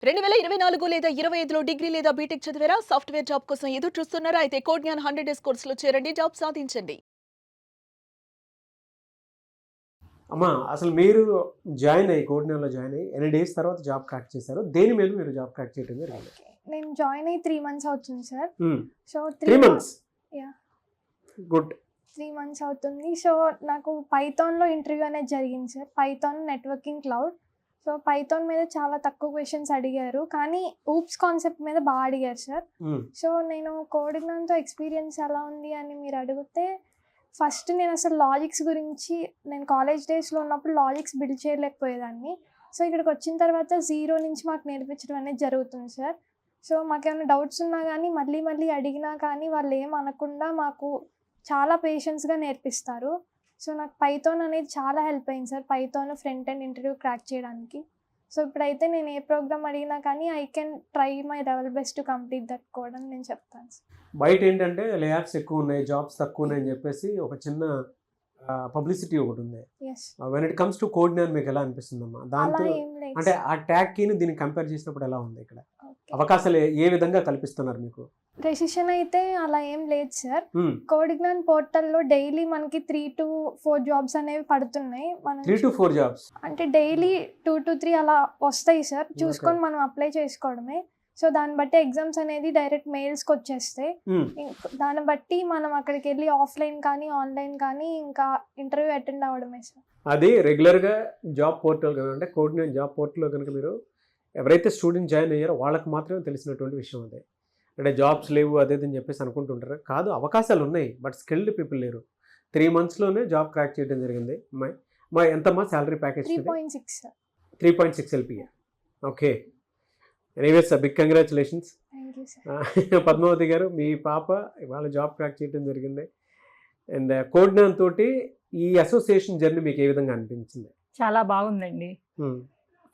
2024 లేదా 25లో డిగ్రీ లేదా బీటెక్ చదివారా? సాఫ్ట్‌వేర్ జాబ్ కోసం ఎదురు చూస్తున్నారా? అయితే కోడ్ జ్ఞాన్ 100 డేస్ కోర్సులో చేరండి. జాబ్ సాధించండి. అమ్మా అసలు మీరు జాయిన్ అయ్యి కోడినాలో జాయిన్ అయ్యి ఎన్ని డేస్ తర్వాత జాబ్ క్రాక్ చేశారు? దేని మీద మీరు జాబ్ క్రాక్ చేయడం జరిగింది? ఓకే. నేను జాయిన్ అయ్యి 3 మంత్స్ అవుతుంది sir. So 3 months. Yeah! Good. 3 months అవుతుంది. సో నాకు పైథాన్‌లో ఇంటర్వ్యూ అనేది జరిగింది sir. Python networking cloud. So Python మీద చాలా తక్కువ క్వెషన్స్ అడిగారు. కానీ ఊప్స్ కాన్సెప్ట్ మీద బాగా అడిగారు సార్. సో నేను కోడింగ్‌తో ఎక్స్‌పీరియన్స్ ఎలా ఉంది అని మీరు అడిగితే ఫస్ట్ నేను అసలు లాజిక్స్ గురించి నేను కాలేజ్ డేస్‌లో ఉన్నప్పుడు లాజిక్స్ బిల్డ్ చేయలేకపోయేదాన్ని. సో ఇక్కడికి వచ్చిన తర్వాత జీరో నుంచి మాకు నేర్పించడం అనేది జరుగుతుంది సార్. సో మాకేమైనా డౌట్స్ ఉన్నా కానీ మళ్ళీ అడిగినా కానీ వాళ్ళు ఏం అనకుండా మాకు చాలా పేషెన్స్‌గా నేర్పిస్తారు. సో నాకు పైథాన్ అనేది చాలా హెల్ప్ అయింది sir. Python front end interview crack చేయడానికి. సో ఇప్పుడైతే నేను ఏ ప్రోగ్రామ్ అడిగినా కానీ I can try my level best to complete that code అని నేను చెప్తాను సార్. బయట ఏంటంటే లేఆఫ్స్ ఎక్కువ ఉన్నాయి, జాబ్స్ తక్కువ ఉన్నాయని చెప్పేసి ఒక చిన్న పబ్లిసిటీ ఒకటి ఉంది. Yes. When it comes to Codegnan మీకు ఎలా అనిపిస్తుందమ్మా? అలా దాంతో ఏం లేదు అంటే సార్. ఆ ట్యాగ్‌కిని దీన్ని కంపేర్ చేసినప్పుడు ఎలా ఉంది ఇక్కడ? ఓకే. అవకాశాలు ఏ విధంగా కల్పిస్తున్నారు మీకు? డెసిషన్ అయితే అలా ఏం లేదు సార్. హ్మ్. కోడ్ జ్ఞాన్ పోర్టల్‌లో డైలీ మనకి 3-4 జాబ్స్ అనేవి పడుతున్నాయి. మనం 3-4 జాబ్స్. అంటే డైలీ 2-3 అలా వస్తాయి సార్. చూసుకొని మనం అప్లై చేసుకోవడమే. సో దాన్ని బట్టి ఎగ్జామ్స్ అనేది డైరెక్ట్ మెయిల్స్‌కి వచ్చేస్తాయి. దాన్ని బట్టి మనం అక్కడికి వెళ్ళి ఆఫ్లైన్ కానీ ఆన్లైన్ కానీ ఇంకా ఇంటర్వ్యూ అటెండ్ అవ్వడమే సార్. అది రెగ్యులర్గా జాబ్ పోర్టల్ కనుక కోడ్ జ్ఞాన్ జాబ్ పోర్టల్లో కనుక మీరు ఎవరైతే స్టూడెంట్ జాయిన్ అయ్యారో వాళ్ళకి మాత్రమే తెలిసినటువంటి విషయం అది. అంటే జాబ్స్ లేవు అదేదని చెప్పేసి అనుకుంటుంటారు. కాదు, అవకాశాలు ఉన్నాయి, బట్ స్కిల్డ్ పీపుల్ లేరు. 3 మంత్స్లోనే జాబ్ క్రాక్ చేయడం జరిగింది. మా ఎంతమ్మా salary package? 3.6 sir. 3.6 LPA. Okay. Anyways big congratulations. Thank you sir. Padmavathi గారు, మీ పాప ఇవాళ జాబ్ క్రాక్ చేయడం జరిగింది. అండ్ కోడ్ జ్ఞాన్ తోటి ఈ అసోసియేషన్ జర్నీ మీకు ఏ విధంగా అనిపించింది? చాలా బాగుందండి.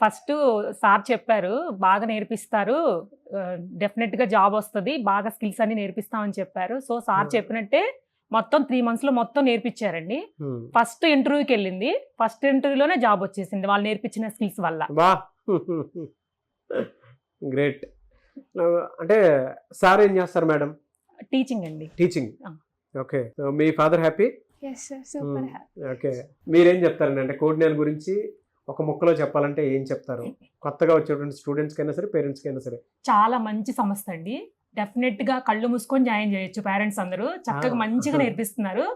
ఫస్ట్ సార్ చెప్పారు బాగా నేర్పిస్తారు, డెఫినెట్గా జాబ్ వస్తుంది, బాగా స్కిల్స్ అన్ని నేర్పిస్తామని చెప్పారు. సో సార్ చెప్పినట్టే మొత్తం 3 మంత్స్లో మొత్తం నేర్పించారండి. ఫస్ట్ ఇంటర్వ్యూకి వెళ్ళింది, ఫస్ట్ ఇంటర్వ్యూలోనే జాబ్ వచ్చేసింది వాళ్ళు నేర్పించిన స్కిల్స్ వల్ల. బా గ్రేట్. అంటే సార్ ఏం చేస్తారు మేడం? టీచింగ్ అండి. టీచింగ్. ఓకే. మీ father happy? Yes sir. Super happy. Okay. మీరేం చెప్తారండి? అంటే కోడ్ జ్ఞాన్ గురించి ఒక ముక్కలో చెప్పాలంటే ఏం చెప్తారు? కొత్తగా వచ్చేటువంటి స్టూడెంట్స్కి అయినా సరే, పేరెంట్స్కి అయినా సరే. చాలా మంచి సంస్థ అండి. డెఫినెట్గా కళ్ళు మూసుకొని జాయిన్ చేయొచ్చు. పేరెంట్స్ అందరూ చక్కగా మంచిగా నేర్పిస్తున్నారు.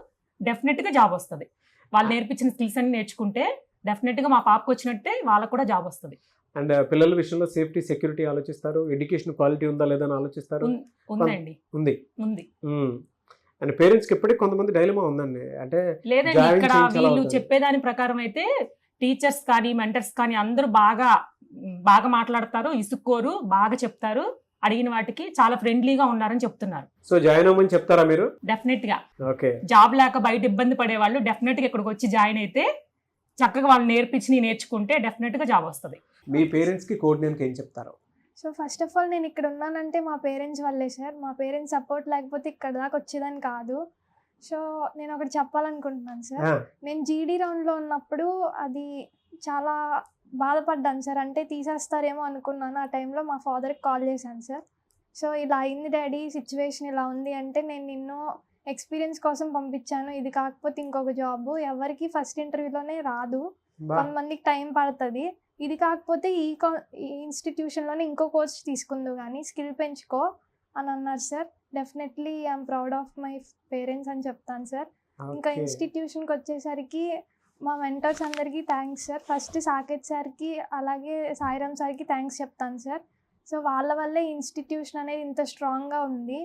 డెఫినెట్గా జాబ్ వస్తుంది. వాళ్ళు నేర్పించిన స్కిల్స్ అన్ని నేర్చుకుంటే డెఫినెట్గా మా పాపకు వచ్చినట్టే వాళ్ళకు కూడా జాబ్ వస్తుంది. అండ్ పిల్లల విషయంలో సేఫ్టీ సెక్యూరిటీ ఆలోచిస్తారు, ఎడ్యుకేషన్ క్వాలిటీ ఉందా లేదా అని ఆలోచిస్తారు. ఉందండి. ఉంది. అండ్ పేరెంట్స్కి ఎప్పటికీ కొంతమంది డైలమా ఉందండి. అంటే లేదండి, ఇక్కడ వీళ్ళు చెప్పేదాని ప్రకారం అయితే టీచర్స్ కానీ మెంటర్స్ కానీ అందరూ బాగా మాట్లాడతారు, ఇసుక్కోరు, బాగా చెప్తారు, అడిగిన వాటికి చాలా ఫ్రెండ్లీగా ఉన్నారని చెప్తున్నారు. సో జాయిన్ అవ్వమని చెప్తారా మీరు? డెఫినెట్ గా. ఓకే. జాబ్ లేక బయట ఇబ్బంది పడే వాళ్ళు డెఫినెట్ గా ఇక్కడికి వచ్చి జాయిన్ అయితే చక్కగా వాళ్ళు నేర్చుకుంటే డెఫినెట్ గా జాబ్ వస్తుంది. మీ పేరెంట్స్ కి కోడ్ నేమ్ ఏం చెప్తారు? సో ఫస్ట్ ఆఫ్ ఆల్ నేను ఇక్కడ ఉన్నానంటే మా పేరెంట్స్ వల్లే సార్. మా పేరెంట్స్ సపోర్ట్ లేకపోతే ఇక్కడ దాకా వచ్చేదాన్ని కాదు. సో నేను ఒకటి చెప్పాలనుకుంటున్నాను సార్. నేను జీడీ రౌండ్లో ఉన్నప్పుడు అది చాలా బాధపడ్డాను సార్. అంటే తీసేస్తారేమో అనుకున్నాను. ఆ టైంలో మా ఫాదర్కి కాల్ చేశాను సార్. సో ఇలా అయింది డాడీ, సిచ్యువేషన్ ఇలా ఉంది అంటే నేను నిన్ను ఎక్స్పీరియన్స్ కోసం పంపించాను, ఇది కాకపోతే ఇంకొక జాబ్ ఎవరికి ఫస్ట్ ఇంటర్వ్యూలోనే రాదు, కొంతమందికి టైం పడుతుంది, ఇది కాకపోతే ఈ ఇన్స్టిట్యూషన్లోనే ఇంకో కోర్స్ తీసుకుందు కానీ స్కిల్ పెంచుకో అని అన్నారు sir. Definitely I'm proud of my parents అని చెప్తాను సార్. ఇంకా ఇన్స్టిట్యూషన్కి వచ్చేసరికి మా మెంటర్స్ అందరికీ థ్యాంక్స్ సార్. ఫస్ట్ సాకేత్ సార్కి అలాగే సాయిరామ్ సార్కి థ్యాంక్స్ చెప్తాను సార్. సో వాళ్ళ వల్లే ఇన్స్టిట్యూషన్ అనేది ఇంత స్ట్రాంగ్గా ఉంది.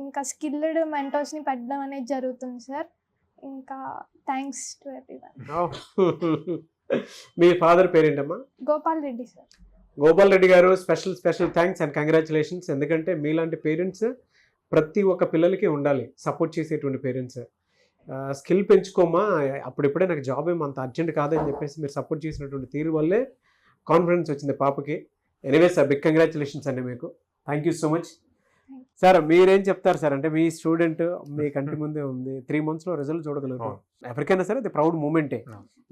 ఇంకా స్కిల్డ్ మెంటర్స్ని పెట్టడం అనేది జరుగుతుంది సార్. ఇంకా thanks to everyone. Me father పేరేంటమ్మా? గోపాల్ రెడ్డి సార్. గోపాల్ రెడ్డి గారు, స్పెషల్ థ్యాంక్స్ అండ్ కంగ్రాచులేషన్స్. ఎందుకంటే మీలాంటి పేరెంట్స్ ప్రతి ఒక్క పిల్లలకి ఉండాలి, సపోర్ట్ చేసేటువంటి పేరెంట్స్. స్కిల్ పెంచుకోమా, అప్పుడిప్పుడే నాకు జాబ్ ఏమో అంత అర్జెంట్ కాదని చెప్పేసి మీరు సపోర్ట్ చేసినటువంటి తీరు వల్లే కాన్ఫిడెన్స్ వచ్చింది పాపకి. ఎనీవేస్ బిగ్ కంగ్రాచులేషన్స్ అండి మీకు. Thank you so much. Sir మీరేం చెప్తారు సార్? అంటే మీ స్టూడెంట్ మీ కంటి ముందే ఉంది, 3 మంత్స్లో రిజల్ట్ చూడగలుగుతారు. ఎవరికైనా సరే అది ప్రౌడ్ మూమెంటే.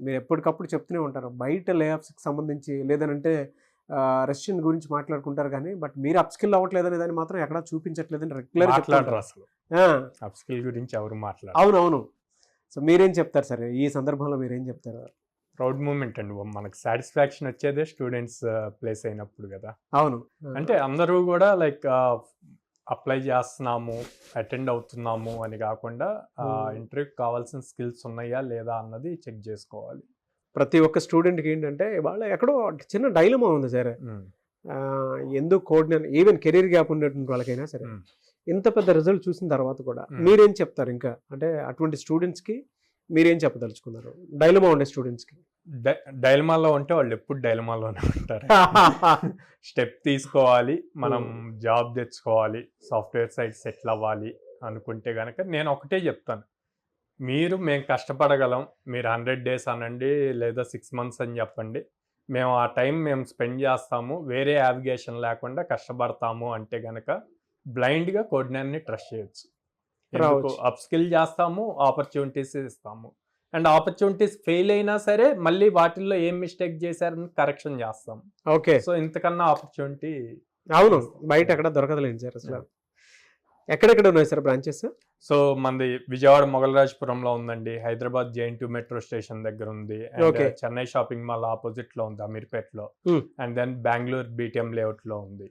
మీరు ఎప్పటికప్పుడు చెప్తూనే ఉంటారు, బయట లేఆఫ్స్కి సంబంధించి లేదనంటే రష్యన్ గురించి మాట్లాడుకుంటారు కానీ బట్ మీరు అప్స్కిల్ అవ్వట్లేదని దాన్ని మాత్రం ఎక్కడా చూపించట్లేదని మాట్లాడరు రెగ్యులర్ అసలు అప్ స్కిల్ గురించి ఎవరు మాట్లాడరు. అవునవును. సో మీరేం చెప్తారు సార్ ఈ సందర్భంలో, మీరేం చెప్తారు? ప్రౌడ్ మూమెంట్ అండి, మనకు సాటిస్ఫాక్షన్ వచ్చేదే స్టూడెంట్స్ ప్లేస్ అయినప్పుడు కదా. అవును. అంటే అందరూ కూడా లైక్ అప్లై చేస్తున్నాము, అటెండ్ అవుతున్నాము అని కాకుండా ఇంటర్వ్యూకి కావాల్సిన స్కిల్స్ ఉన్నాయా లేదా అన్నది చెక్ చేసుకోవాలి. ప్రతి ఒక్క స్టూడెంట్కి ఏంటంటే వాళ్ళ ఎక్కడో చిన్న డైలమా ఉంది సార్. ఎందుకు కోఆర్డినేటర్, ఈవెన్ కెరీర్ గ్యాప్ ఉన్నటువంటి వాళ్ళకైనా సరే ఇంత పెద్ద రిజల్ట్ చూసిన తర్వాత కూడా మీరేం చెప్తారు ఇంకా? అంటే అటువంటి స్టూడెంట్స్కి మీరేం చెప్పదలుచుకున్నారు, డైలమా ఉండే స్టూడెంట్స్కి? డైలమాలో ఉంటే వాళ్ళు ఎప్పుడు డైలమాలోనే ఉంటారు. స్టెప్ తీసుకోవాలి, మనం జాబ్ తెచ్చుకోవాలి, సాఫ్ట్వేర్ సైడ్ సెటిల్ అవ్వాలి అనుకుంటే కనుక నేను ఒకటే చెప్తాను, మేము కష్టపడగలం, మీరు 100 days అనండి లేదా 6 months అని చెప్పండి, మేము ఆ టైం మేము స్పెండ్ చేస్తాము, వేరే యావిగేషన్ లేకుండా కష్టపడతాము అంటే కనుక బ్లైండ్గా కోఆర్డినేటర్ని ట్రస్ట్ చేయొచ్చు. అప్ స్కిల్ చేస్తాము, ఆపర్చునిటీస్ ఇస్తాము, అండ్ ఆపర్చునిటీస్ ఫెయిల్ అయినా సరే మళ్ళీ వాటిల్లో ఏం మిస్టేక్ చేశారని కరెక్షన్ చేస్తాం. ఓకే. సో ఇంతకన్నా ఆపర్చునిటీ అవును బయట ఎక్కడ దొరకదులేండి సార్ అసలు. ఎక్కడెక్కడ ఉన్నాయి సార్ బ్రాంచెస్? సో మనది విజయవాడ మొగలరాజపురంలో ఉందండి, హైదరాబాద్ JN2 మెట్రో స్టేషన్ దగ్గర ఉంది, చెన్నై షాపింగ్ మాల్ ఆపోజిట్ లో ఉంది అమీర్పేటలో, and then Bengaluru BTM layout లో ఉంది.